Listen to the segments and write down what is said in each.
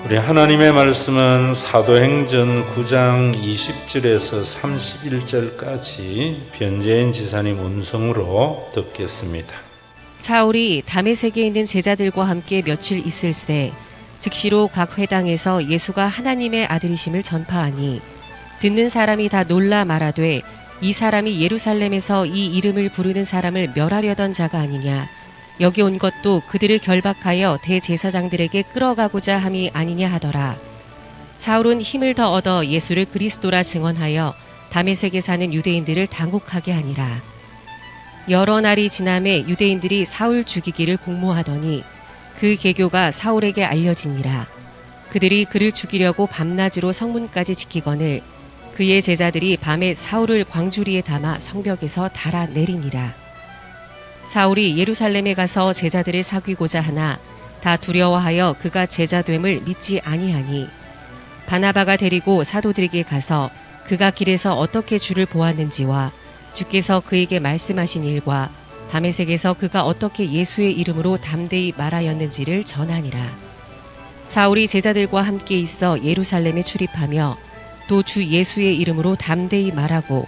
우리 하나님의 말씀은 사도행전 9장 20절에서 31절까지 변재인 지사님 음성으로 듣겠습니다. 사울이 다메섹에 있는 제자들과 함께 며칠 있을새 즉시로 각 회당에서 예수가 하나님의 아들이심을 전파하니 듣는 사람이 다 놀라 말하되 이 사람이 예루살렘에서 이 이름을 부르는 사람을 멸하려던 자가 아니냐. 여기 온 것도 그들을 결박하여 대제사장들에게 끌어가고자 함이 아니냐 하더라. 사울은 힘을 더 얻어 예수를 그리스도라 증언하여 다메섹에 사는 유대인들을 당혹하게 하니라. 여러 날이 지남에 유대인들이 사울 죽이기를 공모하더니 그 계교가 사울에게 알려지니라. 그들이 그를 죽이려고 밤낮으로 성문까지 지키거늘 그의 제자들이 밤에 사울을 광주리에 담아 성벽에서 달아내리니라. 사울이 예루살렘에 가서 제자들을 사귀고자 하나 다 두려워하여 그가 제자됨을 믿지 아니하니 바나바가 데리고 사도들에게 가서 그가 길에서 어떻게 주를 보았는지와 주께서 그에게 말씀하신 일과 다메섹에서 그가 어떻게 예수의 이름으로 담대히 말하였는지를 전하니라. 사울이 제자들과 함께 있어 예루살렘에 출입하며 또 주 예수의 이름으로 담대히 말하고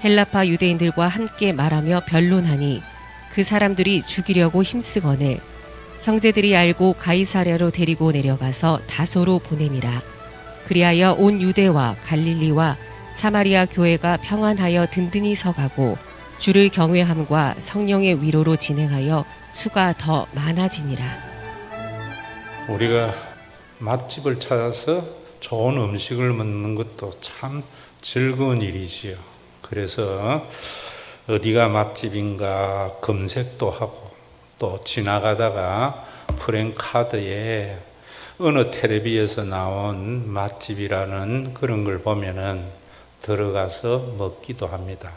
헬라파 유대인들과 함께 말하며 변론하니 그 사람들이 죽이려고 힘쓰거늘 형제들이 알고 가이사랴로 데리고 내려가서 다소로 보내니라. 그리하여 온 유대와 갈릴리와 사마리아 교회가 평안하여 든든히 서가고 주를 경외함과 성령의 위로로 진행하여 수가 더 많아지니라. 우리가 맛집을 찾아서 좋은 음식을 먹는 것도 참 즐거운 일이지요. 그래서 어디가 맛집인가 검색도 하고 또 지나가다가 프랜카드에 어느 텔레비에서 나온 맛집이라는 그런 걸 보면은 들어가서 먹기도 합니다.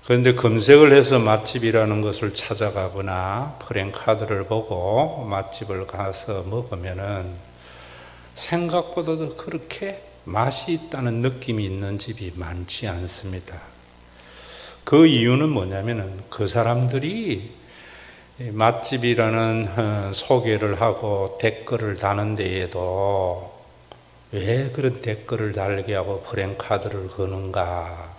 그런데 검색을 해서 맛집이라는 것을 찾아가거나 프랜카드를 보고 맛집을 가서 먹으면은 생각보다도 그렇게 맛이 있다는 느낌이 있는 집이 많지 않습니다. 그 이유는 뭐냐면은 그 사람들이 맛집이라는 소개를 하고 댓글을 다는 데에도 왜 그런 댓글을 달게 하고 프랜카드를 거는가?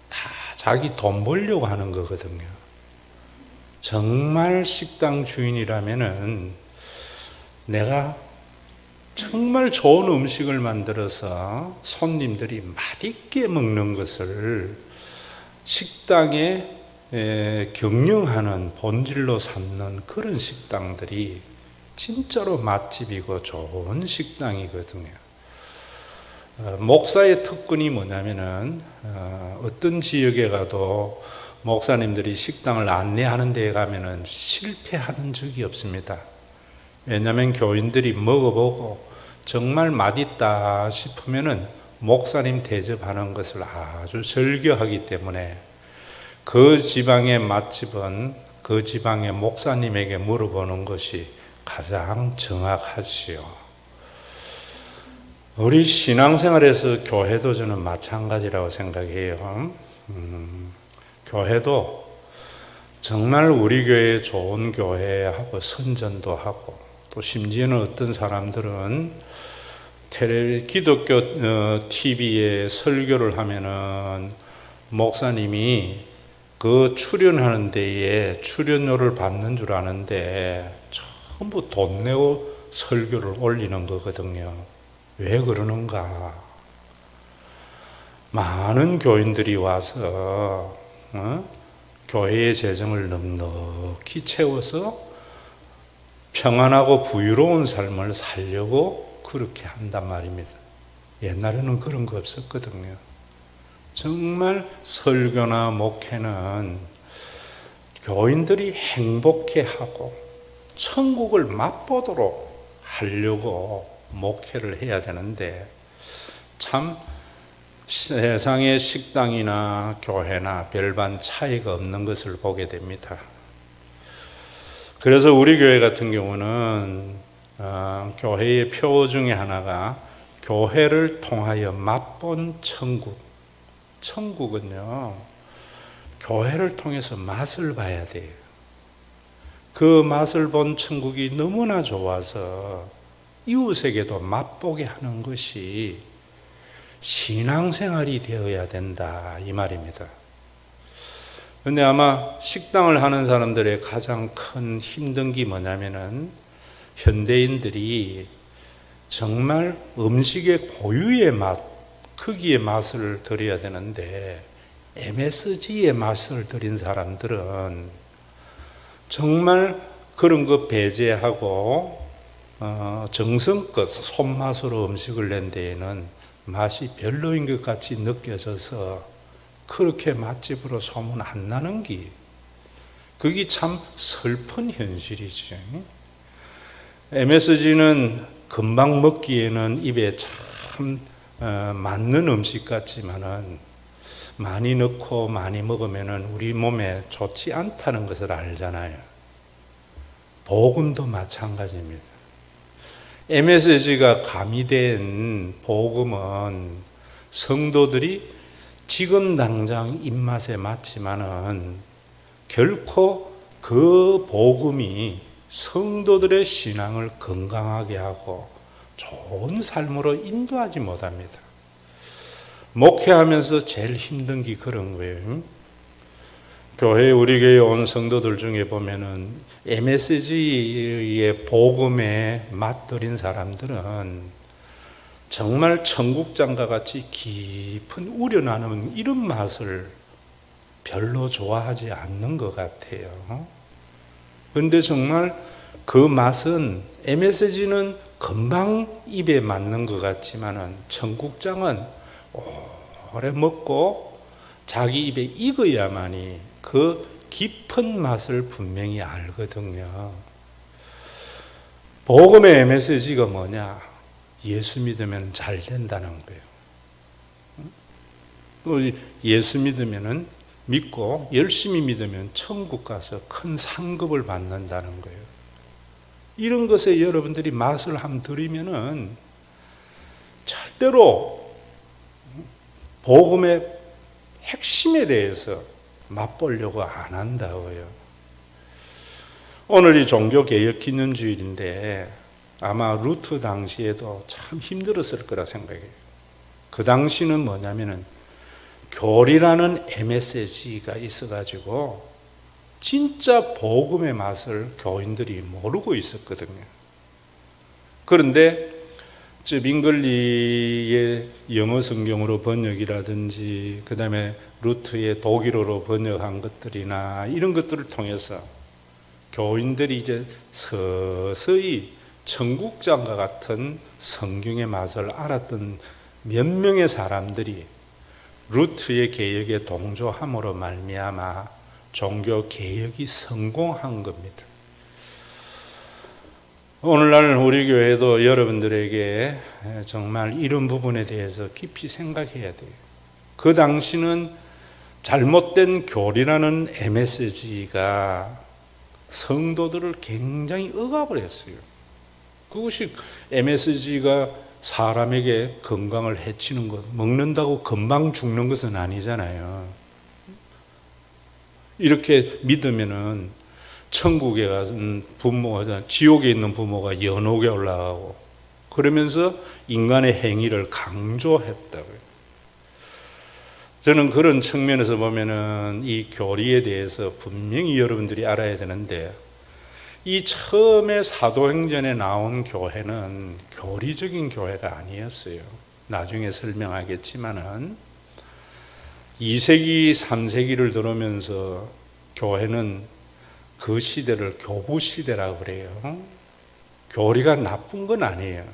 다 자기 돈 벌려고 하는 거거든요. 정말 식당 주인이라면은 내가 정말 좋은 음식을 만들어서 손님들이 맛있게 먹는 것을 식당에 경영하는 본질로 삼는 그런 식당들이 진짜로 맛집이고 좋은 식당이거든요. 목사의 특권이 뭐냐면은 어떤 지역에 가도 목사님들이 식당을 안내하는 데에 가면은 실패하는 적이 없습니다. 왜냐하면 교인들이 먹어보고 정말 맛있다 싶으면은 목사님 대접하는 것을 아주 즐겨하기 때문에 그 지방의 맛집은 그 지방의 목사님에게 물어보는 것이 가장 정확하지요. 우리 신앙생활에서 교회도 저는 마찬가지라고 생각해요. 교회도 정말 우리 교회 좋은 교회하고 선전도 하고 또 심지어는 어떤 사람들은 기독교 TV에 설교를 하면은 목사님이 그 출연하는 데에 출연료를 받는 줄 아는데 전부 돈 내고 설교를 올리는 거거든요. 왜 그러는가? 많은 교인들이 와서 교회의 재정을 넉넉히 채워서 평안하고 부유로운 삶을 살려고 그렇게 한단 말입니다. 옛날에는 그런 거 없었거든요. 정말 설교나 목회는 교인들이 행복해하고 천국을 맛보도록 하려고 목회를 해야 되는데 참 세상의 식당이나 교회나 별반 차이가 없는 것을 보게 됩니다. 그래서 우리 교회 같은 경우는 교회의 표 중에 하나가 교회를 통하여 맛본 천국. 천국은요, 교회를 통해서 맛을 봐야 돼요. 그 맛을 본 천국이 너무나 좋아서 이웃에게도 맛보게 하는 것이 신앙생활이 되어야 된다 이 말입니다. 그런데 아마 식당을 하는 사람들의 가장 큰 힘든 게 뭐냐면은 현대인들이 정말 음식의 고유의 맛, 크기의 맛을 들여야 되는데 MSG의 맛을 들인 사람들은 정말 그런 거 배제하고 정성껏 손맛으로 음식을 낸 데에는 맛이 별로인 것 같이 느껴져서 그렇게 맛집으로 소문 안 나는 게 그게 참 슬픈 현실이지. MSG는 금방 먹기에는 입에 참 맞는 음식 같지만은 많이 넣고 많이 먹으면은 우리 몸에 좋지 않다는 것을 알잖아요. 복음도 마찬가지입니다. MSG가 가미된 복음은 성도들이 지금 당장 입맛에 맞지만은 결코 그 복음이 성도들의 신앙을 건강하게 하고 좋은 삶으로 인도하지 못합니다. 목회하면서 제일 힘든 게 그런 거예요. 교회 우리 교회 온 성도들 중에 보면은 MSG의 복음에 맛들인 사람들은 정말 청국장과 같이 깊은 우러나는 이런 맛을 별로 좋아하지 않는 것 같아요. 그런데 정말 그 맛은 MSG는 금방 입에 맞는 것 같지만은 청국장은 오래 먹고 자기 입에 익어야만이 그 깊은 맛을 분명히 알거든요. 복음의 MSG가 뭐냐? 예수 믿으면 잘 된다는 거예요. 또 예수 믿으면은 믿고 열심히 믿으면 천국 가서 큰 상급을 받는다는 거예요. 이런 것에 여러분들이 맛을 한번 들이면은 절대로 복음의 핵심에 대해서 맛보려고 안 한다고요. 오늘이 종교개혁 기념주일인데 아마 루트 당시에도 참 힘들었을 거라 생각해요. 그 당시는 뭐냐면은 교리라는 MSG가 있어가지고 진짜 복음의 맛을 교인들이 모르고 있었거든요. 그런데 빙글리의 영어 성경으로 번역이라든지 그 다음에 루트의 독일어로 번역한 것들이나 이런 것들을 통해서 교인들이 이제 서서히 청국장과 같은 성경의 맛을 알았던 몇 명의 사람들이 루트의 개혁에 동조함으로 말미암아 종교 개혁이 성공한 겁니다. 오늘날 우리 교회도 여러분들에게 정말 이런 부분에 대해서 깊이 생각해야 돼요. 그 당시는 잘못된 교리라는 MSG가 성도들을 굉장히 억압을 했어요. 그것이 MSG가 사람에게 건강을 해치는 것, 먹는다고 금방 죽는 것은 아니잖아요. 이렇게 믿으면은 천국에 가서 부모가, 지옥에 있는 부모가 연옥에 올라가고 그러면서 인간의 행위를 강조했다고요. 저는 그런 측면에서 보면은 이 교리에 대해서 분명히 여러분들이 알아야 되는데 이 처음에 사도행전에 나온 교회는 교리적인 교회가 아니었어요. 나중에 설명하겠지만은 2세기, 3세기를 들어오면서 교회는 그 시대를 교부 시대라고 그래요. 교리가 나쁜 건 아니에요.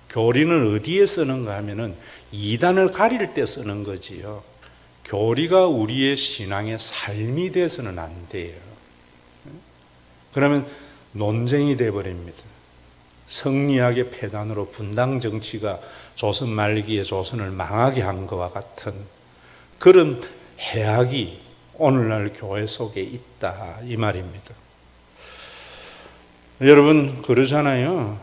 교리는 어디에 쓰는가 하면은 이단을 가릴 때 쓰는 거지요. 교리가 우리의 신앙의 삶이 돼서는 안 돼요. 그러면 논쟁이 돼버립니다. 성리학의 폐단으로 분당 정치가 조선 말기에 조선을 망하게 한 것과 같은 그런 해악이 오늘날 교회 속에 있다 이 말입니다. 여러분 그러잖아요.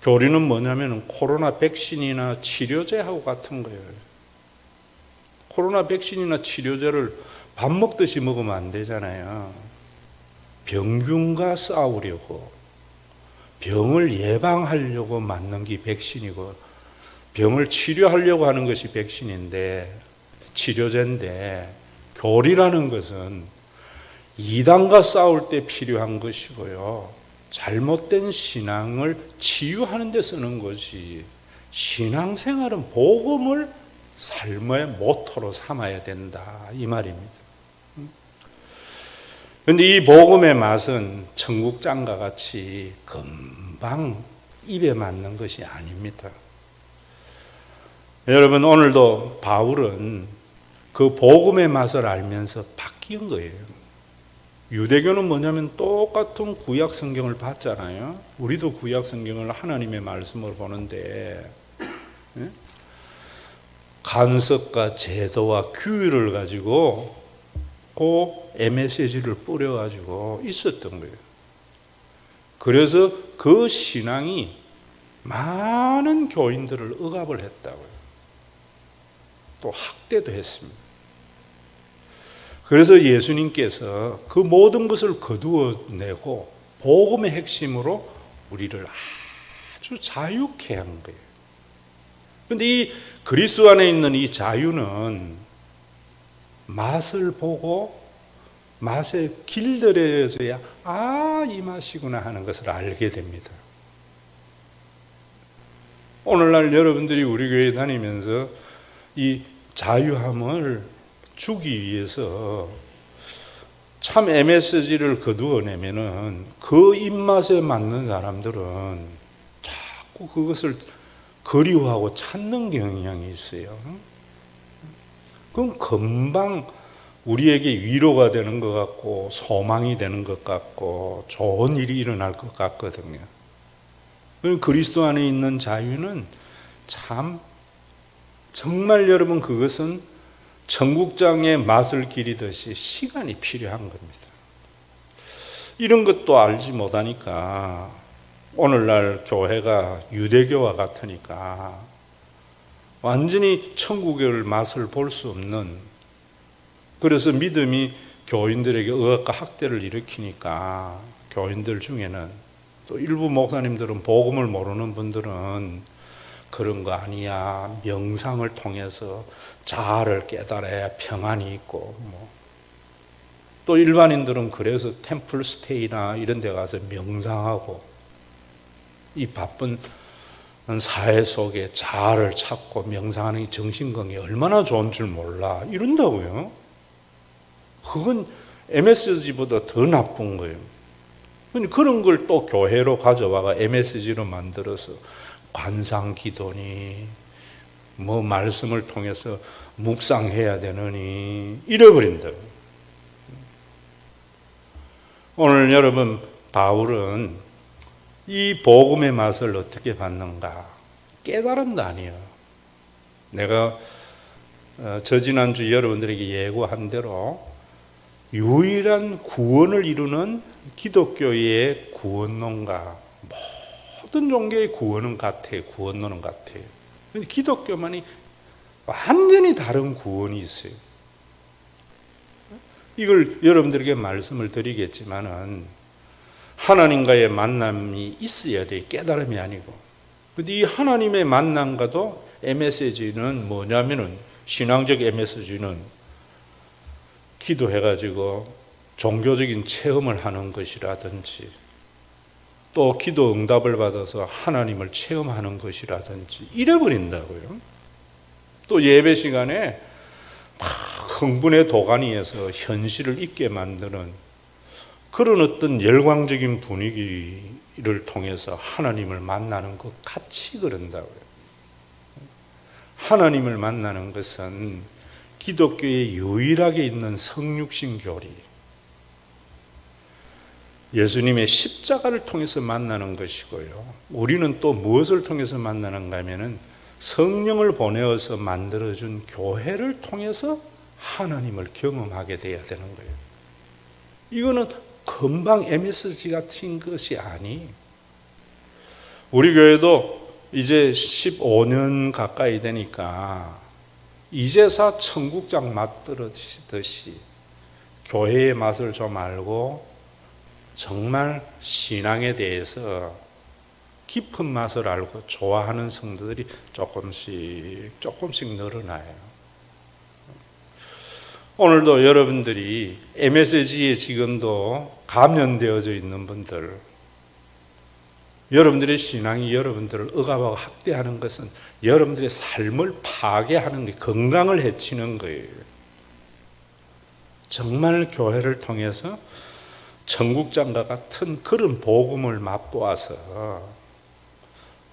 교리는 뭐냐면 코로나 백신이나 치료제하고 같은 거예요. 코로나 백신이나 치료제를 밥 먹듯이 먹으면 안 되잖아요. 병균과 싸우려고 병을 예방하려고 맞는 게 백신이고 병을 치료하려고 하는 것이 백신인데 치료제인데 교리라는 것은 이단과 싸울 때 필요한 것이고요. 잘못된 신앙을 치유하는 데 쓰는 것이 신앙생활은 복음을 삶의 모토로 삼아야 된다 이 말입니다. 그런데 이 복음의 맛은 청국장과 같이 금방 입에 맞는 것이 아닙니다. 여러분 오늘도 바울은 그 복음의 맛을 알면서 바뀐 거예요. 유대교는 뭐냐면 똑같은 구약 성경을 봤잖아요. 우리도 구약 성경을 하나님의 말씀으로 보는데 간섭과 제도와 규율을 가지고 그 MSG를 뿌려가지고 있었던 거예요. 그래서 그 신앙이 많은 교인들을 억압을 했다고요. 또 학대도 했습니다. 그래서 예수님께서 그 모든 것을 거두어내고 복음의 핵심으로 우리를 아주 자유케 한 거예요. 그런데 이 그리스도 안에 있는 이 자유는 맛을 보고 맛에 길들여져야 이 맛이구나 하는 것을 알게 됩니다. 오늘날 여러분들이 우리 교회 다니면서 이 자유함을 주기 위해서 참 MSG를 거두어내면은 그 입맛에 맞는 사람들은 자꾸 그것을 그리워하고 찾는 경향이 있어요. 그럼 금방 우리에게 위로가 되는 것 같고 소망이 되는 것 같고 좋은 일이 일어날 것 같거든요. 그리스도 안에 있는 자유는 참 정말 여러분 그것은 청국장의 맛을 기리듯이 시간이 필요한 겁니다. 이런 것도 알지 못하니까 오늘날 교회가 유대교와 같으니까 완전히 천국의 맛을 볼 수 없는, 그래서 믿음이 교인들에게 억압과 학대를 일으키니까 교인들 중에는 또 일부 목사님들은 복음을 모르는 분들은 그런 거 아니야, 명상을 통해서 자아를 깨달아야 평안이 있고 또 일반인들은 그래서 템플 스테이나 이런 데 가서 명상하고 이 바쁜 사회 속에 자아를 찾고 명상하는 게 정신건강에 얼마나 좋은 줄 몰라 이런다고요. 그건 MSG보다 더 나쁜 거예요. 그런 걸 또 교회로 가져와가 MSG로 만들어서 관상 기도니 말씀을 통해서 묵상해야 되느니 잃어버린다. 오늘 여러분 바울은 이 복음의 맛을 어떻게 받는가? 깨달음도 아니에요. 내가 저지난주 여러분들에게 예고한 대로 유일한 구원을 이루는 기독교의 구원론과 모든 종교의 구원은 같아요. 구원론은 같아요. 근데 기독교만이 완전히 다른 구원이 있어요. 이걸 여러분들에게 말씀을 드리겠지만은 하나님과의 만남이 있어야 돼요. 깨달음이 아니고. 근데 이 하나님의 만남과도 MSG는 뭐냐면은 신앙적 MSG는 기도해가지고 종교적인 체험을 하는 것이라든지 또 기도 응답을 받아서 하나님을 체험하는 것이라든지 잃어버린다고요. 또 예배 시간에 막 흥분의 도가니에서 현실을 잊게 만드는 그런 어떤 열광적인 분위기를 통해서 하나님을 만나는 것 같이 그런다고요. 하나님을 만나는 것은 기독교에 유일하게 있는 성육신 교리, 예수님의 십자가를 통해서 만나는 것이고요. 우리는 또 무엇을 통해서 만나는가 하면은 성령을 보내어서 만들어준 교회를 통해서 하나님을 경험하게 돼야 되는 거예요. 이거는 금방 MSG 같은 것이 아니. 우리 교회도 이제 15년 가까이 되니까 이제사 청국장 맛 들으시듯이 교회의 맛을 좀 알고 정말 신앙에 대해서 깊은 맛을 알고 좋아하는 성도들이 조금씩 늘어나요. 오늘도 여러분들이 MSG에 지금도 감염되어져 있는 분들, 여러분들의 신앙이 여러분들을 억압하고 학대하는 것은 여러분들의 삶을 파괴하는 게 건강을 해치는 거예요. 정말 교회를 통해서 청국장과 같은 그런 복음을 맛보아서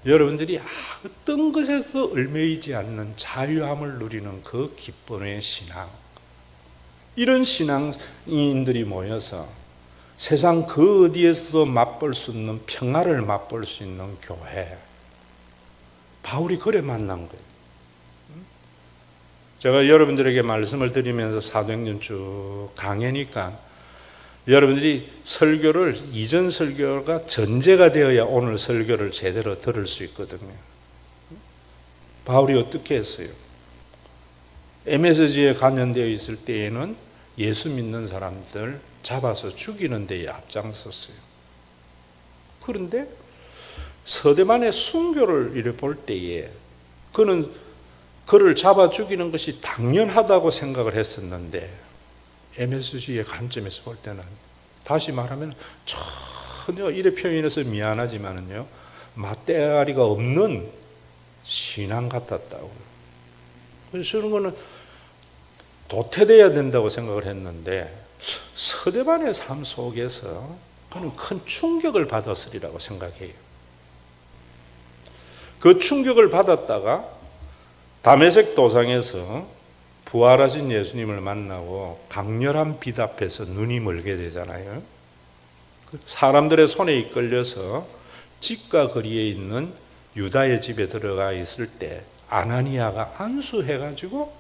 여러분들이 어떤 것에서 얽매이지 않는 자유함을 누리는 그 기쁨의 신앙, 이런 신앙인들이 모여서 세상 그 어디에서도 맛볼 수 있는 평화를 맛볼 수 있는 교회, 바울이 그래 만난 거예요. 제가 여러분들에게 말씀을 드리면서 사도행전 쭉 강해니까 여러분들이 설교를, 이전 설교가 전제가 되어야 오늘 설교를 제대로 들을 수 있거든요. 바울이 어떻게 했어요? MSG에 감염되어 있을 때에는 예수 믿는 사람들 잡아서 죽이는 데에 앞장섰어요. 그런데 서대만의 순교를 이래 볼 때에 그는 그를 잡아 죽이는 것이 당연하다고 생각을 했었는데 MSG의 관점에서 볼 때는, 다시 말하면 전혀 이래 표현해서 미안하지만은요, 맞대가리가 없는 신앙 같았다고. 그래서 저런 거는 도태되어야 된다고 생각을 했는데 서대반의 삶 속에서 그는 큰 충격을 받았으리라고 생각해요. 그 충격을 받았다가 다메섹 도상에서 부활하신 예수님을 만나고 강렬한 빛 앞에서 눈이 멀게 되잖아요. 사람들의 손에 이끌려서 집과 거리에 있는 유다의 집에 들어가 있을 때 아나니아가 안수해가지고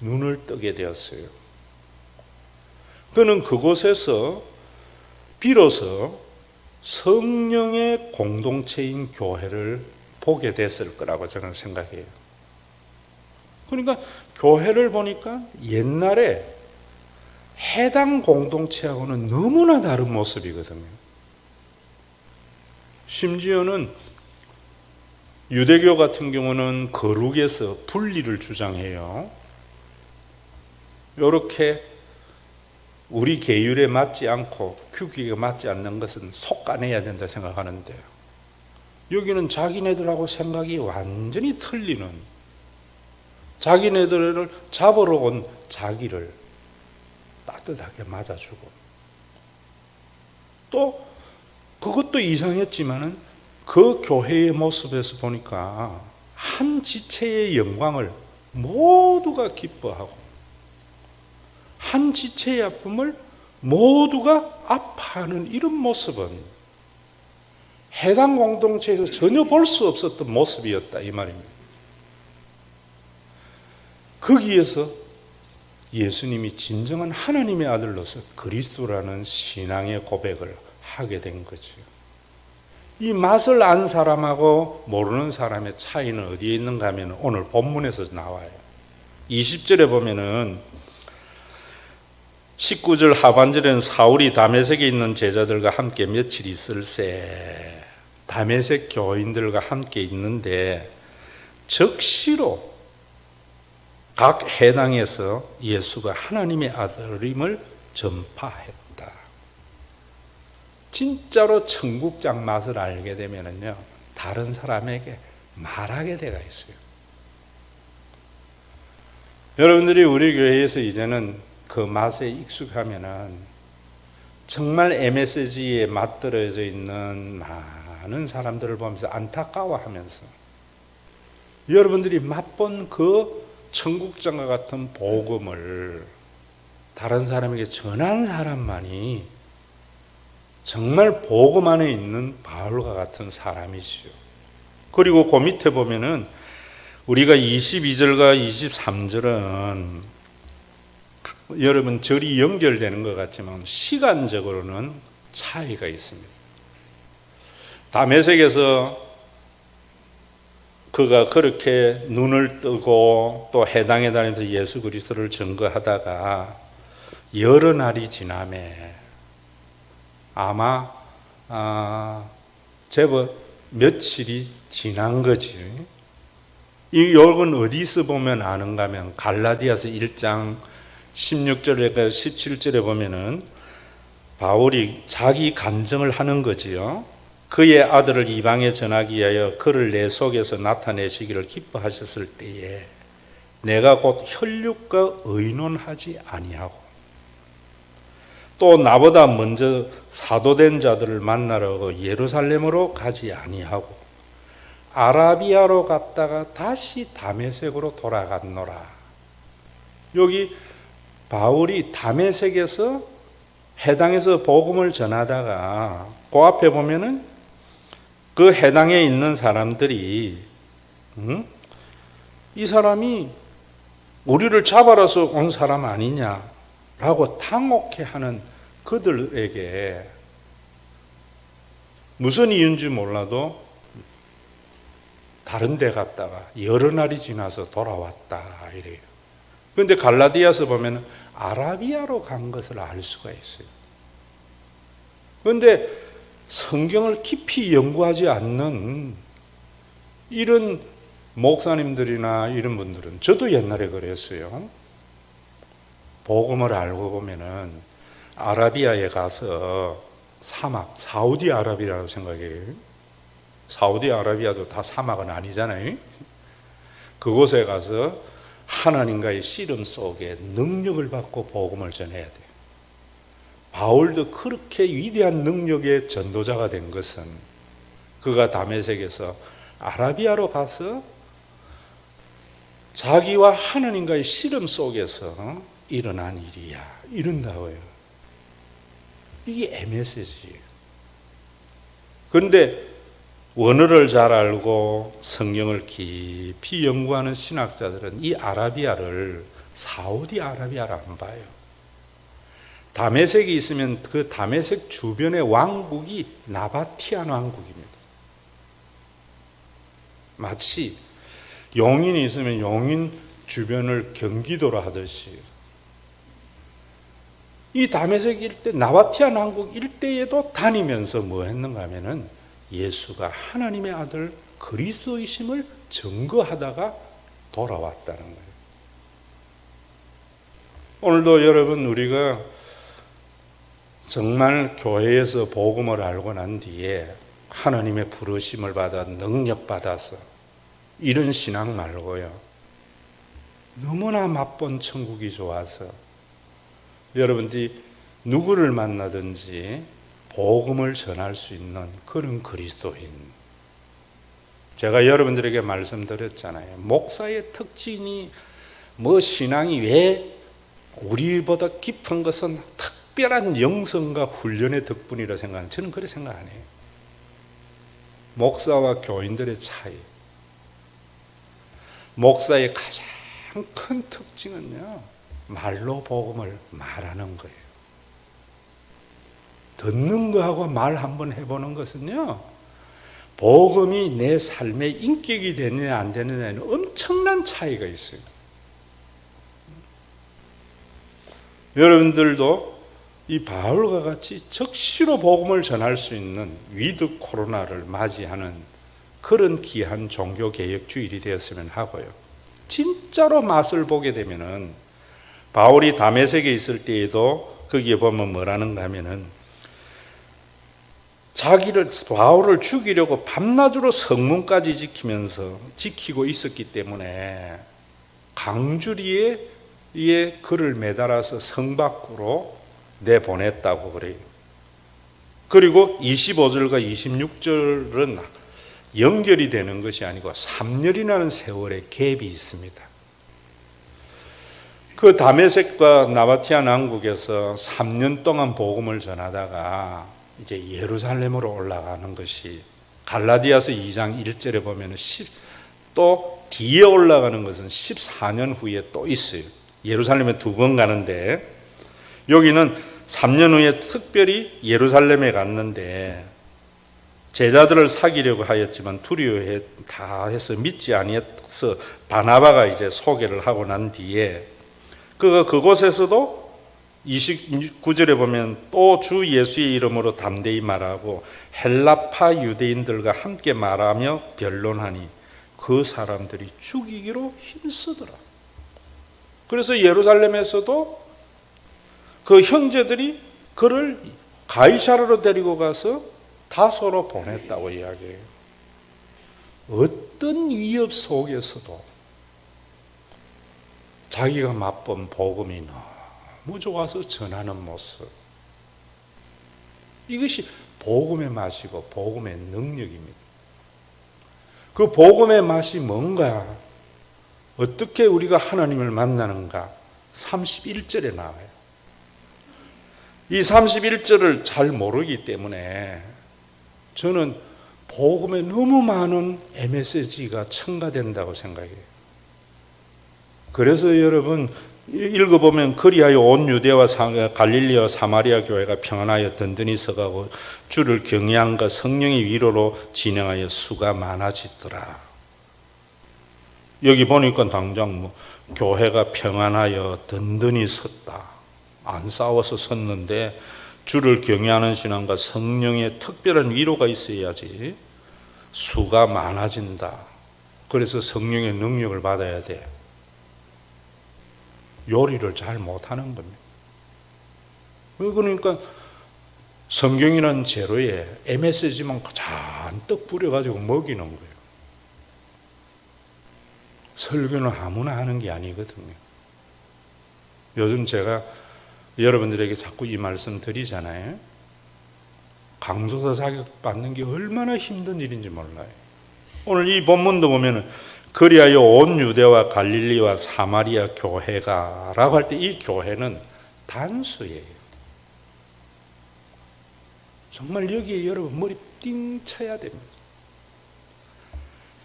눈을 뜨게 되었어요. 그는 그곳에서 비로소 성령의 공동체인 교회를 보게 됐을 거라고 저는 생각해요. 그러니까 교회를 보니까 옛날에 해당 공동체하고는 너무나 다른 모습이거든요. 심지어는 유대교 같은 경우는 거룩에서 분리를 주장해요. 이렇게 우리 계율에 맞지 않고 규격에 맞지 않는 것은 속아내야 된다 생각하는데, 여기는 자기네들하고 생각이 완전히 틀리는, 자기네들을 잡으러 온 자기를 따뜻하게 맞아주고, 또 그것도 이상했지만은 그 교회의 모습에서 보니까 한 지체의 영광을 모두가 기뻐하고 한 지체의 아픔을 모두가 아파하는 이런 모습은 해당 공동체에서 전혀 볼 수 없었던 모습이었다, 이 말입니다. 거기에서 예수님이 진정한 하나님의 아들로서 그리스도라는 신앙의 고백을 하게 된 거죠. 이 맛을 안 사람하고 모르는 사람의 차이는 어디에 있는가 하면 오늘 본문에서 나와요. 20절에 보면은 19절 하반절에는 사울이 다메섹에 있는 제자들과 함께 며칠 있을새, 다메섹 교인들과 함께 있는데 즉시로 각 해당에서 예수가 하나님의 아들임을 전파했다. 진짜로 청국장 맛을 알게 되면은요, 다른 사람에게 말하게 되어 있어요. 여러분들이 우리 교회에서 이제는 그 맛에 익숙하면은 정말 MSG에 맞들어져 있는 많은 사람들을 보면서 안타까워하면서 여러분들이 맛본 그 청국장과 같은 복음을 다른 사람에게 전한 사람만이 정말 복음 안에 있는 바울과 같은 사람이시죠. 그리고 그 밑에 보면은 우리가 22절과 23절은 여러분 절이 연결되는 것 같지만 시간적으로는 차이가 있습니다. 다메섹에서 그가 그렇게 눈을 뜨고 또 해당에 다니면서 예수 그리스도를 증거하다가 여러 날이 지남에 아마 제법 며칠이 지난 거지. 이 여러분 어디서 보면 아는가 하면 갈라디아서 1장 16절에 17절에 보면은 바울이 자기 간증을 하는 거지요. 그의 아들을 이방에 전하기 위하여 그를 내 속에서 나타내시기를 기뻐하셨을 때에 내가 곧 혈육과 의논하지 아니하고 또 나보다 먼저 사도된 자들을 만나러 예루살렘으로 가지 아니하고 아라비아로 갔다가 다시 다메섹으로 돌아갔노라. 여기 바울이 다메섹에서 해당에서 복음을 전하다가 그 앞에 보면은 그 해당에 있는 사람들이 이 사람이 우리를 잡아라서 온 사람 아니냐라고 당혹해하는 그들에게 무슨 이유인지 몰라도 다른 데 갔다가 여러 날이 지나서 돌아왔다 이래요. 그런데 갈라디아서 보면 아라비아로 간 것을 알 수가 있어요. 그런데 성경을 깊이 연구하지 않는 이런 목사님들이나 이런 분들은, 저도 옛날에 그랬어요. 복음을 알고 보면은 아라비아에 가서 사막, 사우디아라비아라고 생각해요. 사우디아라비아도 다 사막은 아니잖아요. 그곳에 가서 하나님과의 씨름 속에 능력을 받고 복음을 전해야 돼요. 바울도 그렇게 위대한 능력의 전도자가 된 것은 그가 다메섹에서 아라비아로 가서 자기와 하나님과의 씨름 속에서 일어난 일이야. 이런다고요. 이게 MSG예요. 그런데 원어를 잘 알고 성경을 깊이 연구하는 신학자들은 이 아라비아를 사우디아라비아라 안 봐요. 다메섹이 있으면 그 다메섹 주변의 왕국이 나바티안 왕국입니다. 마치 용인이 있으면 용인 주변을 경기도로 하듯이 이 다메섹 일대, 나바티안 왕국 일대에도 다니면서 뭐 했는가 하면은 예수가 하나님의 아들 그리스도이심을 증거하다가 돌아왔다는 거예요. 오늘도 여러분 우리가 정말 교회에서 복음을 알고 난 뒤에 하나님의 부르심을 받아 능력 받아서 이런 신앙 말고요. 너무나 맛본 천국이 좋아서 여러분들이 누구를 만나든지 복음을 전할 수 있는 그런 그리스도인. 제가 여러분들에게 말씀드렸잖아요. 목사의 특징이 뭐 신앙이 왜 우리보다 깊은 것은 특별한 영성과 훈련의 덕분이라 생각하는, 저는 그렇게 생각 안 해요. 목사와 교인들의 차이. 목사의 가장 큰 특징은요, 말로 복음을 말하는 거예요. 듣는 거하고 말 한번 해보는 것은요, 복음이 내 삶의 인격이 되느냐 안 되느냐에는 엄청난 차이가 있어요. 여러분들도 이 바울과 같이 적시로 복음을 전할 수 있는 위드 코로나를 맞이하는 그런 귀한 종교개혁 주일이 되었으면 하고요. 진짜로 맛을 보게 되면은 바울이 다메섹에 있을 때에도 거기에 보면 뭐라는가 하면은 바울을 죽이려고 밤낮으로 성문까지 지키고 있었기 때문에 강주리에 그를 매달아서 성 밖으로 내보냈다고 그래요. 그리고 25절과 26절은 연결이 되는 것이 아니고 3년이라는 세월의 갭이 있습니다. 그 다메섹과 나바티안 왕국에서 3년 동안 복음을 전하다가 이제 예루살렘으로 올라가는 것이 갈라디아서 2장 1절에 보면 또 뒤에 올라가는 것은 14년 후에 또 있어요. 예루살렘에 2번 가는데 여기는 3년 후에 특별히 예루살렘에 갔는데 제자들을 사귀려고 하였지만 두려워해 다 해서 믿지 아니해서 바나바가 이제 소개를 하고 난 뒤에 그가 그곳에서도 29절에 보면 또 주 예수의 이름으로 담대히 말하고 헬라파 유대인들과 함께 말하며 변론하니 그 사람들이 죽이기로 힘쓰더라. 그래서 예루살렘에서도 그 형제들이 그를 가이사르로 데리고 가서 다소로 보냈다고 이야기해요. 어떤 위협 속에서도 자기가 맛본 복음이 너무 좋아서 전하는 모습, 이것이 복음의 맛이고 복음의 능력입니다. 그 복음의 맛이 뭔가, 어떻게 우리가 하나님을 만나는가 31절에 나와요. 이 31절을 잘 모르기 때문에 저는 복음에 너무 많은 MSG가 첨가된다고 생각해요. 그래서 여러분 읽어보면 그리하여 온 유대와 갈릴리와 사마리아 교회가 평안하여 든든히 서가고 주를 경외함과 성령의 위로로 진행하여 수가 많아지더라. 여기 보니까 당장 교회가 평안하여 든든히 섰다. 안 싸워서 섰는데 주를 경외하는 신앙과 성령의 특별한 위로가 있어야지 수가 많아진다. 그래서 성령의 능력을 받아야 돼. 요리를 잘 못하는 겁니다. 그러니까 성경이라는 재료에 MSG만 잔뜩 뿌려가지고 먹이는 거예요. 설교는 아무나 하는 게 아니거든요. 요즘 제가 여러분들에게 자꾸 이 말씀 드리잖아요. 강도사 자격 받는 게 얼마나 힘든 일인지 몰라요. 오늘 이 본문도 보면은 그리하여 온 유대와 갈릴리와 사마리아 교회가 라고 할 때 이 교회는 단수예요. 정말 여기에 여러분 머리 띵 쳐야 됩니다.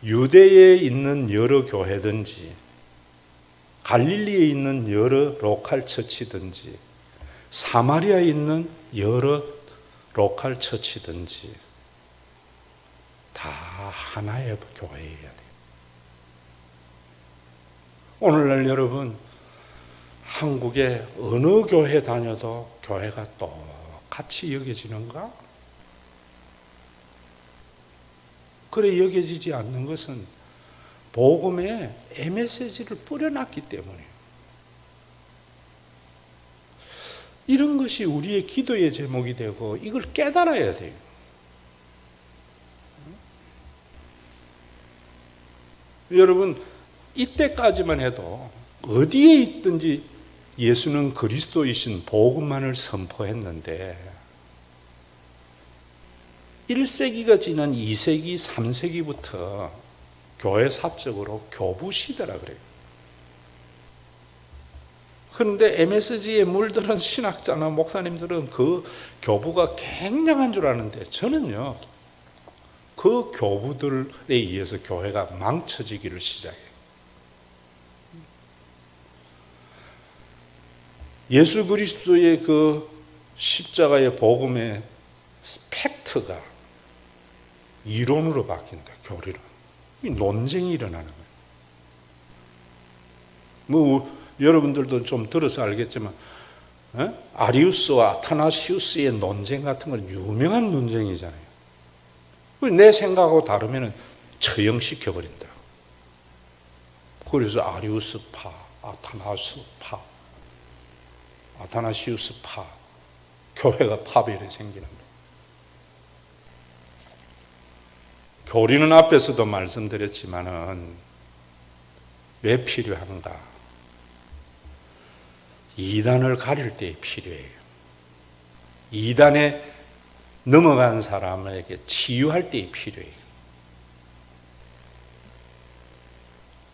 유대에 있는 여러 교회든지 갈릴리에 있는 여러 로컬 처치든지 사마리아에 있는 여러 로컬 처치든지 다 하나의 교회여야 돼요. 오늘날 여러분 한국에 어느 교회 다녀도 교회가 똑같이 여겨지는가? 그래 여겨지지 않는 것은 복음에 MSG를 뿌려놨기 때문이에요. 이런 것이 우리의 기도의 제목이 되고 이걸 깨달아야 돼요. 여러분 이때까지만 해도 어디에 있든지 예수는 그리스도이신 복음만을 선포했는데 1세기가 지난 2세기, 3세기부터 교회 사적으로 교부 시대라 그래요. 그런데 MSG에 물들은 신학자나 목사님들은 그 교부가 굉장한 줄 아는데 저는요, 그 교부들에 의해서 교회가 망쳐지기를 시작해요. 예수 그리스도의 그 십자가의 복음의 팩트가 이론으로 바뀐다, 교리로. 이 논쟁이 일어나는 거예요. 여러분들도 좀 들어서 알겠지만 아리우스와 아타나시우스의 논쟁 같은 건 유명한 논쟁이잖아요. 내 생각하고 다르면 처형시켜버린다. 그래서 아리우스파, 아타나시우스파, 아타나시우스파, 교회가 파별이 생기는 거예요. 교리는 앞에서도 말씀드렸지만은 왜 필요한가? 이단을 가릴 때 필요해요. 이단에 넘어간 사람에게 치유할 때 필요해요.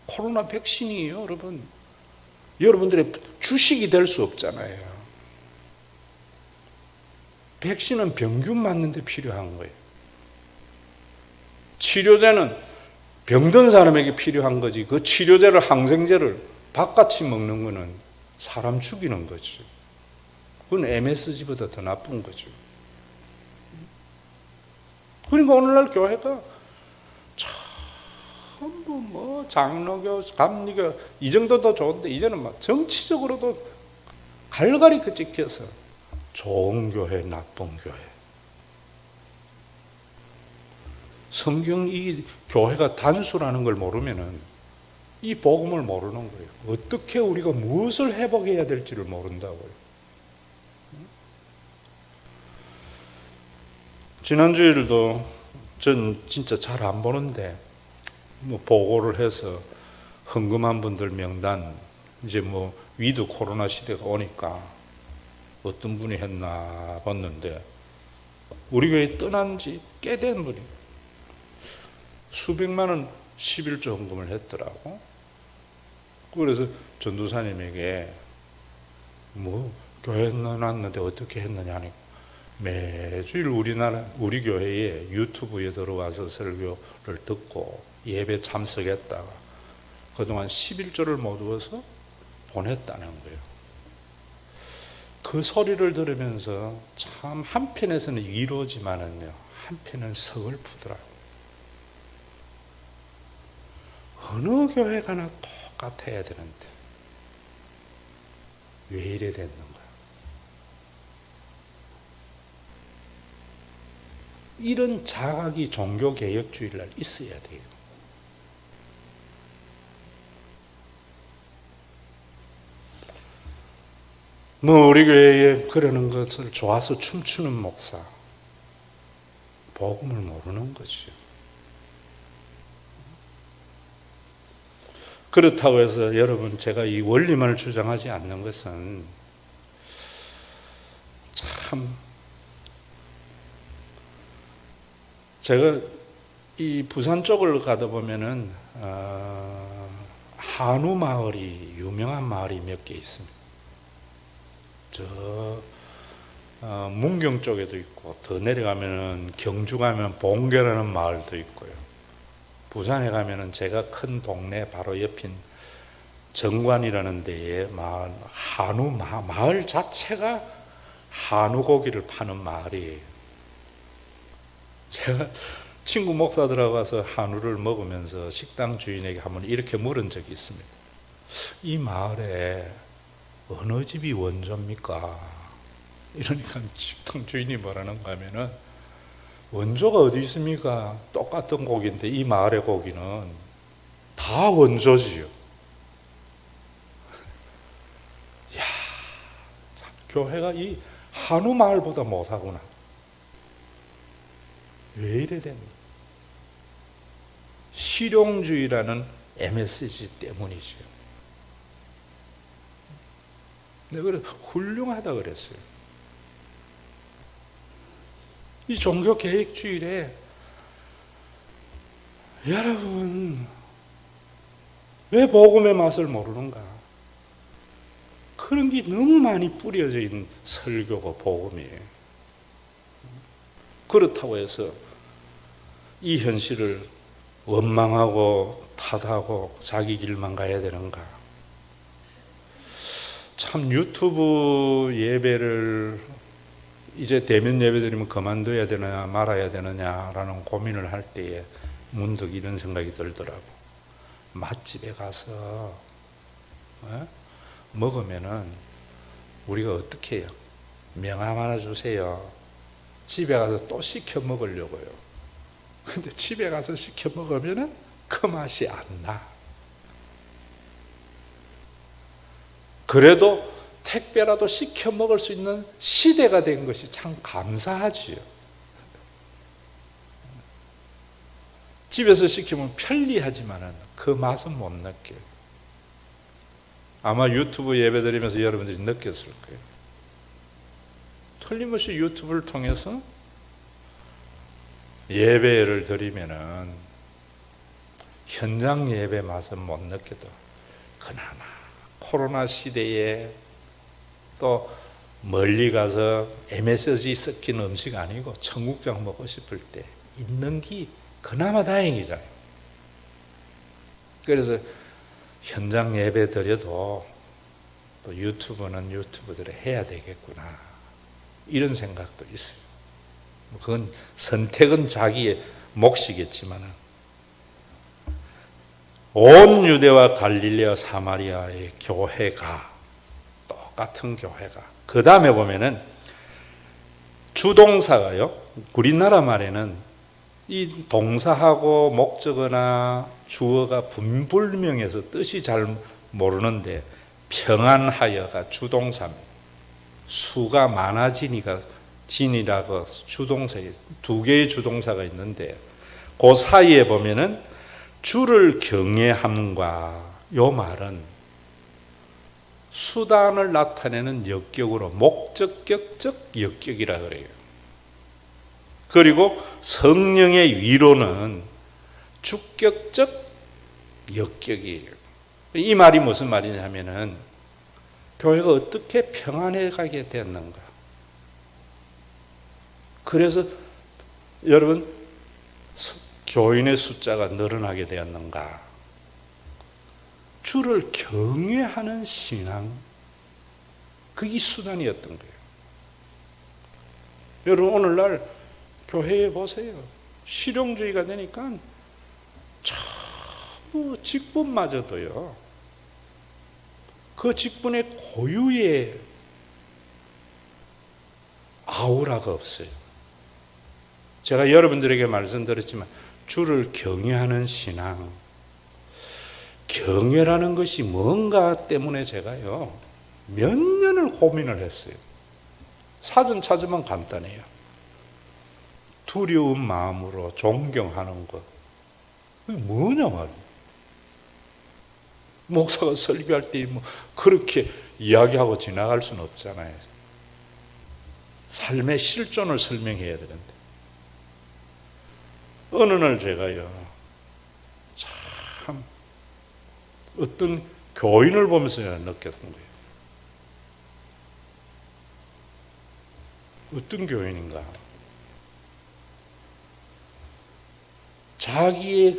코로나 백신이에요, 여러분. 여러분들의 주식이 될 수 없잖아요. 백신은 병균 맞는데 필요한 거예요. 치료제는 병든 사람에게 필요한 거지. 그 치료제를, 항생제를 바깥이 먹는 거는 사람 죽이는 거죠. 그건 MSG보다 더 나쁜 거죠. 그러니까 오늘날 교회가 전부 장로교, 감리교 이 정도도 좋은데 이제는 막 정치적으로도 갈갈이 찍혀서 좋은 교회, 나쁜 교회. 성경 이 교회가 단수라는 걸 모르면은 이 복음을 모르는 거예요. 어떻게 우리가 무엇을 회복해야 될지를 모른다고요. 지난주일도 전 진짜 잘 안 보는데 뭐 보고를 해서 헌금한 분들 명단 이제 뭐 위드 코로나 시대가 오니까 어떤 분이 했나 봤는데 우리 교회 떠난 지 꽤 된 분이 수백만 원 11조 헌금을 했더라고. 그래서 전도사님에게 뭐 교회 넣어놨는데 어떻게 했느냐, 매주일 우리 교회에 유튜브에 들어와서 설교를 듣고 예배 참석했다가 그동안 11조를 모두어서 보냈다는 거예요. 그 소리를 들으면서 참 한편에서는 위로지만은요, 한편은 서글프더라고요. 어느 교회 가나 똑같아야 되는데 왜 이래 됐는 거야? 이런 자각이 종교개혁주의날 있어야 돼요. 뭐 우리 교회에 그러는 것을 좋아서 춤추는 목사, 복음을 모르는 거죠. 그렇다고 해서 여러분, 제가 이 원리만을 주장하지 않는 것은 참, 제가 이 부산 쪽을 가다 보면은 한우 마을이 유명한 마을이 몇 개 있습니다. 저 문경 쪽에도 있고, 더 내려가면은 경주 가면 봉계라는 마을도 있고요. 부산에 가면은 제가 큰 동네 바로 옆인 정관이라는 데에 한우 마을 자체가 한우 고기를 파는 마을이에요. 제가 친구 목사들하고 가서 한우를 먹으면서 식당 주인에게 한번 이렇게 물은 적이 있습니다. 이 마을에 어느 집이 원조입니까? 이러니까 식당 주인이 뭐라는가 하면은, 원조가 어디 있습니까? 똑같은 고기인데 이 마을의 고기는 다 원조지요. 이야, 참 교회가 이 한우 마을보다 못하구나. 왜 이래 됐나? 실용주의라는 MSG 때문이죠. 내가 그래 훌륭하다 그랬어요. 이 종교개혁주의에 여러분 왜 복음의 맛을 모르는가? 그런 게 너무 많이 뿌려져 있는 설교고 복음이에요. 그렇다고 해서 이 현실을 원망하고 탓하고 자기 길만 가야 되는가? 참 유튜브 예배를 이제 대면 예배 드리면 그만둬야 되느냐 말아야 되느냐라는 고민을 할 때에 문득 이런 생각이 들더라고. 맛집에 가서 먹으면은 우리가 어떻게 해요? 명함 하나 주세요. 집에 가서 또 시켜 먹으려고요. 근데 집에 가서 시켜 먹으면은 그 맛이 안 나. 그래도 택배라도 시켜 먹을 수 있는 시대가 된 것이 참 감사하지요. 집에서 시키면 편리하지만은 그 맛은 못 느껴요. 아마 유튜브 예배 드리면서 여러분들이 느꼈을 거예요. 틀림없이 유튜브를 통해서 예배를 드리면은 현장 예배 맛은 못 느껴도 그나마 코로나 시대에 또 멀리 가서 MSG 섞인 음식 아니고 청국장 먹고 싶을 때 있는 게 그나마 다행이잖아요. 그래서 현장 예배 드려도 또 유튜브는 유튜브대로 해야 되겠구나, 이런 생각도 있어요. 그건 선택은 자기의 몫이겠지만 온 유대와 갈릴레아 사마리아의 교회가 같은 교회가. 그 다음에 보면은 주동사가요. 우리나라 말에는 이 동사하고 목적어나 주어가 분불명해서 뜻이 잘 모르는데 평안하여가 주동사입니다. 수가 많아지니까 진이라고 주동사에 두 개의 주동사가 있는데 그 사이에 보면은 주를 경외함과 요 말은 수단을 나타내는 역격으로 목적격적 역격이라 그래요. 그리고 성령의 위로는 주격적 역격이에요. 이 말이 무슨 말이냐면은 교회가 어떻게 평안해 가게 되었는가. 그래서 여러분 교인의 숫자가 늘어나게 되었는가. 주를 경외하는 신앙, 그게 수단이었던 거예요. 여러분 오늘날 교회에 보세요. 실용주의가 되니까 전부 직분마저도요. 그 직분의 고유의 아우라가 없어요. 제가 여러분들에게 말씀드렸지만 주를 경외하는 신앙, 경외라는 것이 뭔가 때문에 제가요 몇 년을 고민을 했어요. 사전 찾으면 간단해요. 두려운 마음으로 존경하는 것. 그게 뭐냐 말이에요. 목사가 설교할 때 뭐 그렇게 이야기하고 지나갈 수는 없잖아요. 삶의 실존을 설명해야 되는데 어느 날 제가요 참 어떤 교인을 보면서 느꼈던 거예요. 어떤 교인인가? 자기의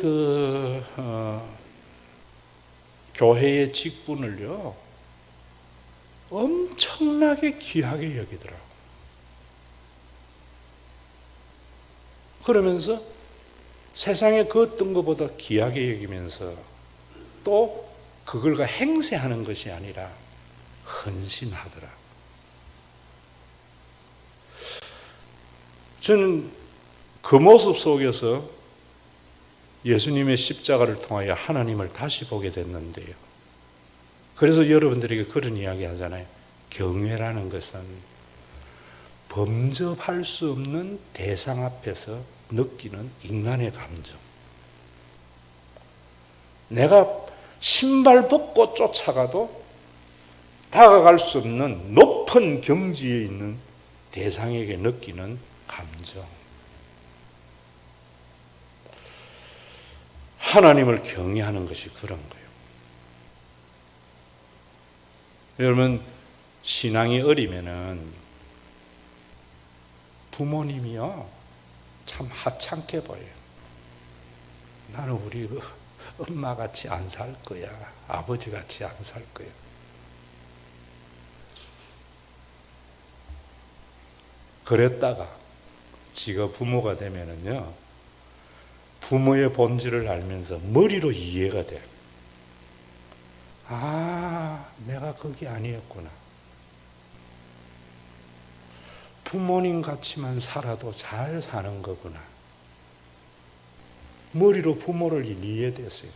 교회의 직분을요 엄청나게 귀하게 여기더라고. 그러면서 세상에 그 어떤 것보다 귀하게 여기면서 또 그걸가 행세하는 것이 아니라 헌신하더라. 저는 그 모습 속에서 예수님의 십자가를 통하여 하나님을 다시 보게 됐는데요. 그래서 여러분들에게 그런 이야기 하잖아요. 경외라는 것은 범접할 수 없는 대상 앞에서 느끼는 인간의 감정. 내가 신발 벗고 쫓아가도 다가갈 수 없는 높은 경지에 있는 대상에게 느끼는 감정. 하나님을 경외하는 것이 그런 거예요. 여러분 신앙이 어리면은 부모님이요 참 하찮게 보여요. 나는 우리 엄마같이 안 살 거야. 아버지같이 안 살 거야. 그랬다가 지가 부모가 되면은요 부모의 본질을 알면서 머리로 이해가 돼. 아, 내가 그게 아니었구나. 부모님 같이만 살아도 잘 사는 거구나. 머리로 부모를 이해됐어요.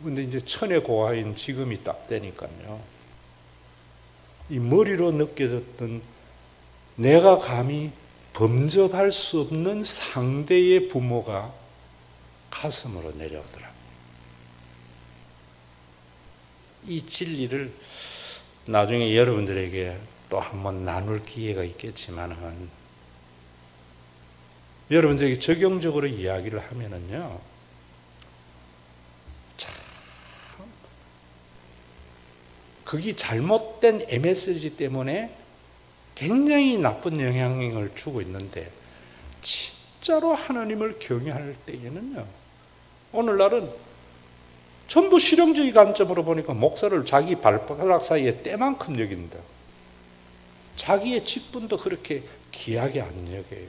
근데 이제 천의 고아인 지금이 딱 되니까요. 이 머리로 느껴졌던 내가 감히 범접할 수 없는 상대의 부모가 가슴으로 내려오더라. 이 진리를 나중에 여러분들에게 또 한번 나눌 기회가 있겠지만은 여러분들에게 적용적으로 이야기를 하면은요, 참 그게 잘못된 메시지 때문에 굉장히 나쁜 영향을 주고 있는데 진짜로 하나님을 경외할 때에는요 오늘날은 전부 실용주의 관점으로 보니까 목사를 자기 발바닥 사이에 때만큼 여긴다. 자기의 직분도 그렇게 귀하게 안 여겨요.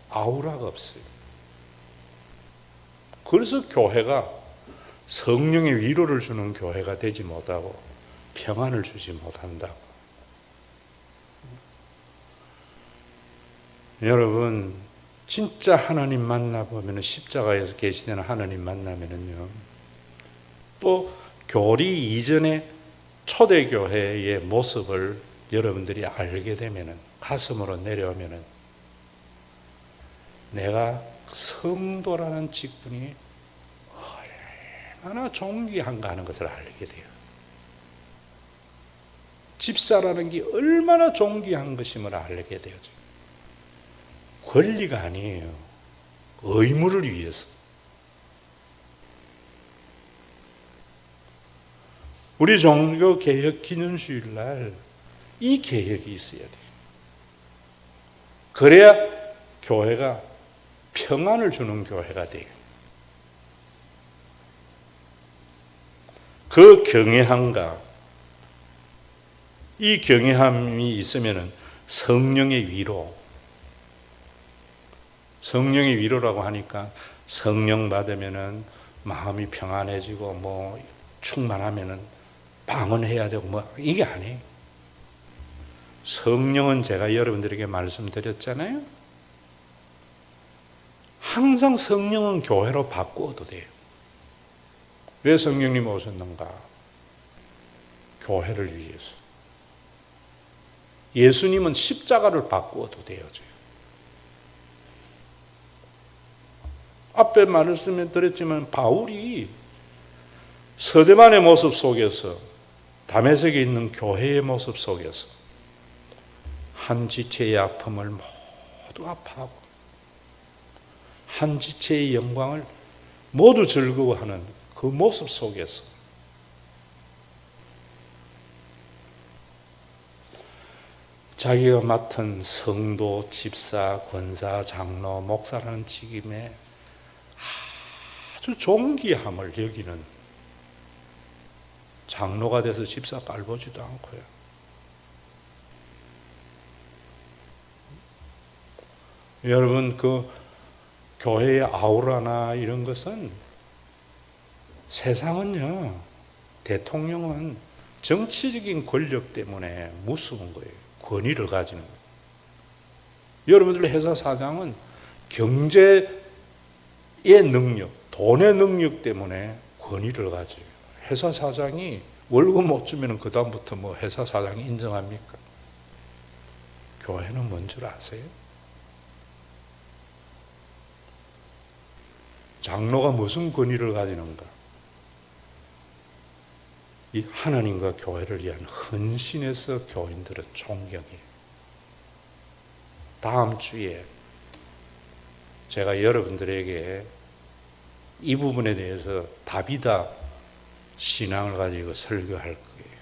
아우라가 없어요. 그래서 교회가 성령의 위로를 주는 교회가 되지 못하고 평안을 주지 못한다고. 여러분, 진짜 하나님 만나보면, 십자가에서 계시는 하나님 만나면은요, 또 교리 이전의 초대교회의 모습을 여러분들이 알게 되면은, 가슴으로 내려오면은, 내가 성도라는 직분이 얼마나 존귀한가 하는 것을 알게 돼요. 집사라는 게 얼마나 존귀한 것임을 알게 돼요. 권리가 아니에요. 의무를 위해서. 우리 종교 개혁 기념주일날 이 개혁이 있어야 돼요. 그래야 교회가 평안을 주는 교회가 돼요. 그 경외함과 이 경외함이 있으면 성령의 위로, 성령의 위로라고 하니까 성령 받으면은 마음이 평안해지고 뭐 충만하면은 방언해야 되고 뭐 이게 아니에요. 성령은 제가 여러분들에게 말씀드렸잖아요. 항상 성령은 교회로 바꾸어도 돼요. 왜 성령님 오셨는가? 교회를 위해서. 예수님은 십자가를 바꾸어도 돼요. 앞에 말씀에 드렸지만 바울이 서대만의 모습 속에서, 다메섹에 있는 교회의 모습 속에서 한 지체의 아픔을 모두 아파하고 한 지체의 영광을 모두 즐거워하는 그 모습 속에서 자기가 맡은 성도, 집사, 권사, 장로, 목사라는 직임에 아주 존귀함을 여기는, 장로가 돼서 집사 깔보지도 않고요. 여러분, 그 교회의 아우라나 이런 것은, 세상은요, 대통령은 정치적인 권력 때문에 무서운 거예요. 권위를 가지는 거예요. 여러분들 회사 사장은 경제의 능력, 돈의 능력 때문에 권위를 가져요. 회사 사장이 월급 못 주면 그 다음부터 뭐 회사 사장이 인정합니까? 교회는 뭔 줄 아세요? 장로가 무슨 권위를 가지는가? 이 하나님과 교회를 위한 헌신에서 교인들은 존경해요. 다음 주에 제가 여러분들에게 이 부분에 대해서 다비다 신앙을 가지고 설교할 거예요.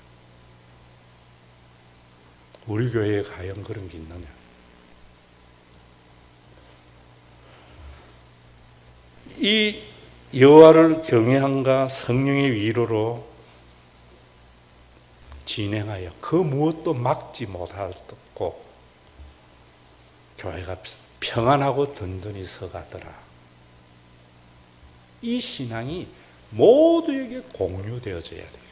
우리 교회에 과연 그런 게 있느냐? 이 여호와를 경외함과 성령의 위로로 진행하여 그 무엇도 막지 못하고 교회가 평안하고 든든히 서가더라. 이 신앙이 모두에게 공유되어져야 돼요.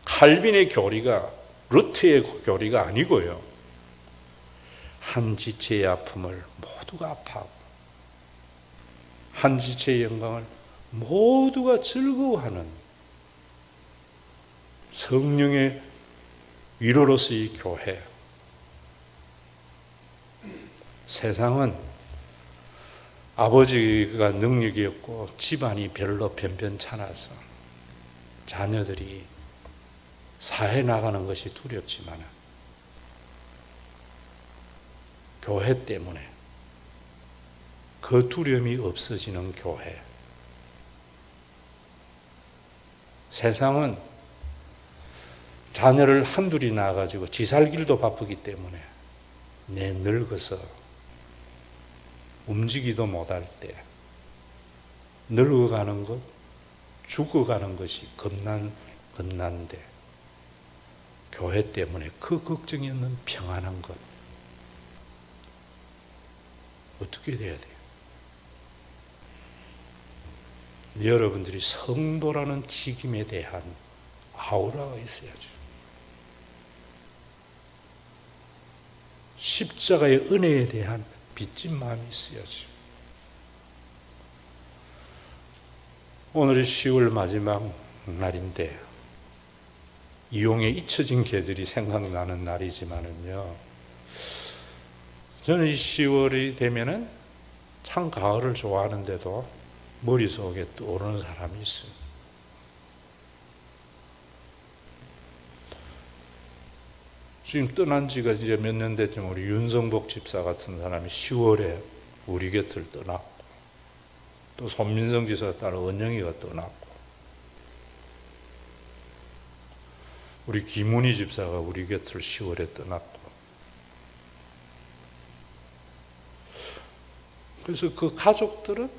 칼빈의 교리가 루트의 교리가 아니고요. 한 지체의 아픔을 모두가 아파하고 한 지체의 영광을 모두가 즐거워하는 성령의 위로로서의 교회. 세상은 아버지가 능력이 없고 집안이 별로 변변찮아서 자녀들이 사회 나가는 것이 두렵지만 교회 때문에 그 두려움이 없어지는 교회. 세상은 자녀를 한둘이 낳아가지고 지 살길도 바쁘기 때문에 내 늙어서 움직이도 못할 때 늙어가는 것, 죽어가는 것이 겁난데 교회 때문에 그 걱정이 없는 평안한 것 어떻게 돼야 돼요? 여러분들이 성도라는 직임에 대한 아우라가 있어야죠. 십자가의 은혜에 대한 빚진 마음이 있어야죠. 오늘이 10월 마지막 날인데 이용에 잊혀진 개들이 생각나는 날이지만은요, 저는 이 10월이 되면은 참 가을을 좋아하는데도 머릿속에 떠오르는 사람이 있어요. 지금 떠난 지가 이제 몇 년 됐지만 우리 윤성복 집사 같은 사람이 10월에 우리 곁을 떠났고, 또 손민성 지사 딸 은영이가 떠났고, 우리 김훈희 집사가 우리 곁을 10월에 떠났고, 그래서 그 가족들은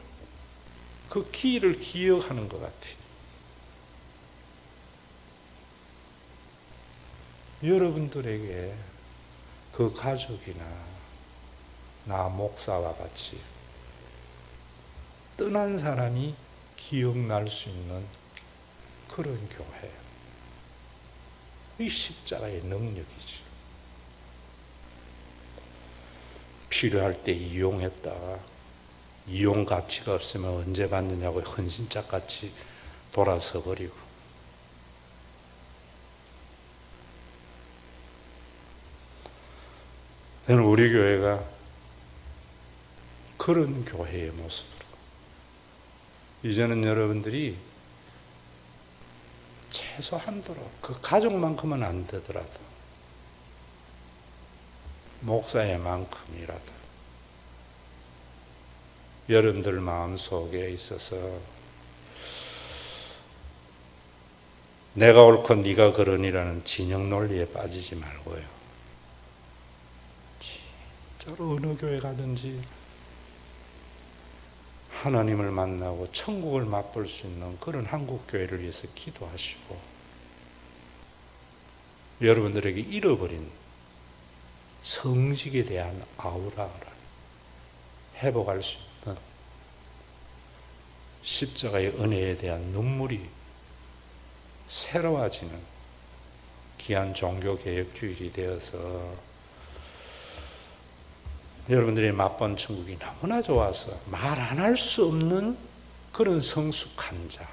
그 기일을 기억하는 것 같아요. 여러분들에게 그 가족이나 나 목사와 같이 떠난 사람이 기억날 수 있는 그런 교회, 이 십자가의 능력이죠. 필요할 때 이용했다가 이용 가치가 없으면 언제 받느냐고 헌신짝같이 돌아서 버리고, 저는 우리 교회가 그런 교회의 모습으로, 이제는 여러분들이 최소한도로 그 가족만큼은 안 되더라도 목사의 만큼이라도 여러분들 마음속에 있어서 내가 옳고 네가 그러니라는 진영 논리에 빠지지 말고요, 진짜로 어느 교회 가든지 하나님을 만나고 천국을 맛볼 수 있는 그런 한국 교회를 위해서 기도하시고, 여러분들에게 잃어버린 성직에 대한 아우라를 회복할 수 있는 십자가의 은혜에 대한 눈물이 새로워지는 귀한 종교개혁주일이 되어서 여러분들이 맛본 천국이 너무나 좋아서 말 안 할 수 없는 그런 성숙한 자,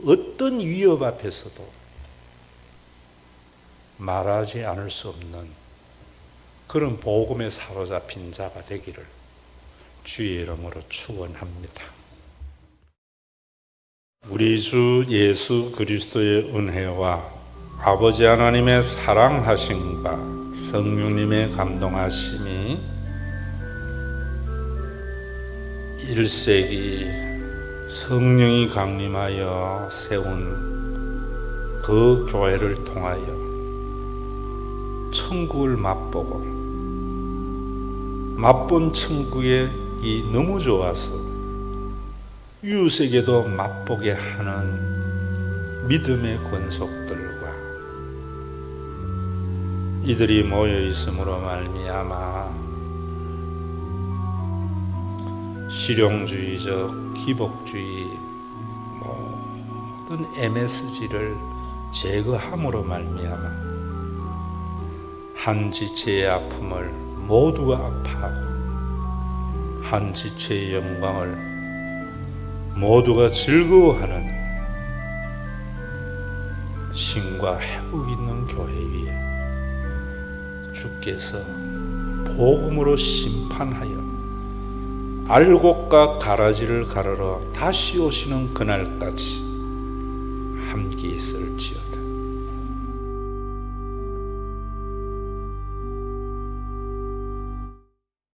어떤 위협 앞에서도 말하지 않을 수 없는 그런 복음에 사로잡힌 자가 되기를 주의 이름으로 축원합니다. 우리 주 예수 그리스도의 은혜와 아버지 하나님의 사랑하심과 성령님의 감동하심이 1세기 성령이 강림하여 세운 그 교회를 통하여 천국을 맛보고 맛본 천국의 이 너무 좋아서 이웃에게도 맛보게 하는 믿음의 권속들과 이들이 모여 있음으로 말미암아 실용주의적 기복주의 모든 MSG를 제거함으로 말미암아 한 지체의 아픔을 모두가 아파하고 한 지체의 영광을 모두가 즐거워하는 신과 회복 있는 교회 위에 주께서 복음으로 심판하여 알곡과 가라지를 가르러 다시 오시는 그날까지 함께 있을지어다.